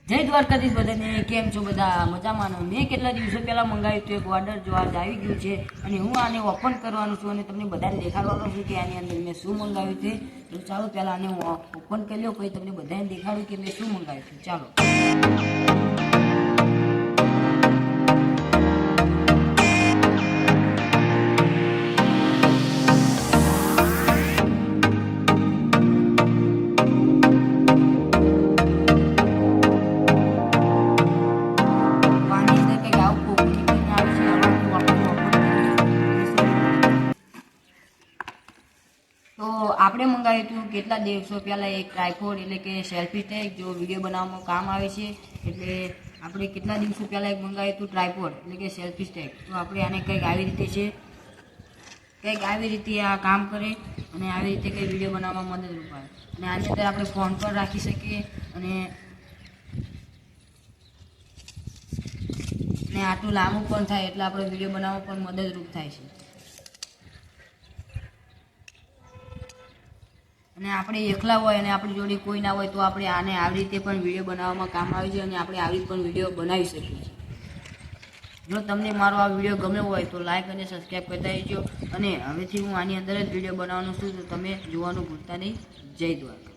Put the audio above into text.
જય દ્વારકાધીશ બધાને, કેમ છો બધા? મજામાં? મેં કેટલા દિવસો પહેલાં મંગાવ્યું હતું એક ઓર્ડર, જો આજ આવી ગયું છે અને હું આને ઓપન કરવાનું છું અને તમને બધાને દેખાડવાનું છું કે આની અંદર મેં શું મંગાવ્યું છે. તો ચાલો પહેલાં આને હું ઓપન કરી લો, પછી તમને બધાને દેખાડું કે મેં શું મંગાવ્યું છે. ચાલો. તો આપણે મંગાવ્યું હતું કેટલા દિવસો પહેલાં એક ટ્રાયપોડ એટલે કે સેલ્ફી સ્ટિક, જો વિડીયો બનાવવામાં કામ આવે છે. એટલે આપણે કેટલા દિવસો પહેલાં એક મંગાવ્યું હતું ટ્રાયપોડ એટલે કે સેલ્ફી સ્ટિક. તો આપણે આને કંઈક આવી રીતે છે, કંઈક આવી રીતે આ કામ કરે અને આવી રીતે કંઈક વિડીયો બનાવવામાં મદદરૂપ આવે. અને આની અંદર આપણે ફોન પર રાખી શકીએ અને આટલું લાંબુ પણ થાય એટલે આપણે વિડીયો બનાવવા પણ મદદરૂપ થાય છે. અને આપણે એકલા હોય અને આપણી જોડે કોઈ ના હોય તો આપણે આને આવી રીતે પણ વિડીયો બનાવવામાં કામ આવે છે અને આપણે આવી પણ વિડીયો બનાવી શકીએ છીએ. જો તમને મારો આ વિડીયો ગમ્યો હોય તો લાઈક અને સબસ્ક્રાઈબ કરતા રહેજો. અને હવેથી હું આની અંદર જ વિડીયો બનાવવાનું છું, તો તમે જોવાનું ભૂલતા નહીં. જય દ્વારકા.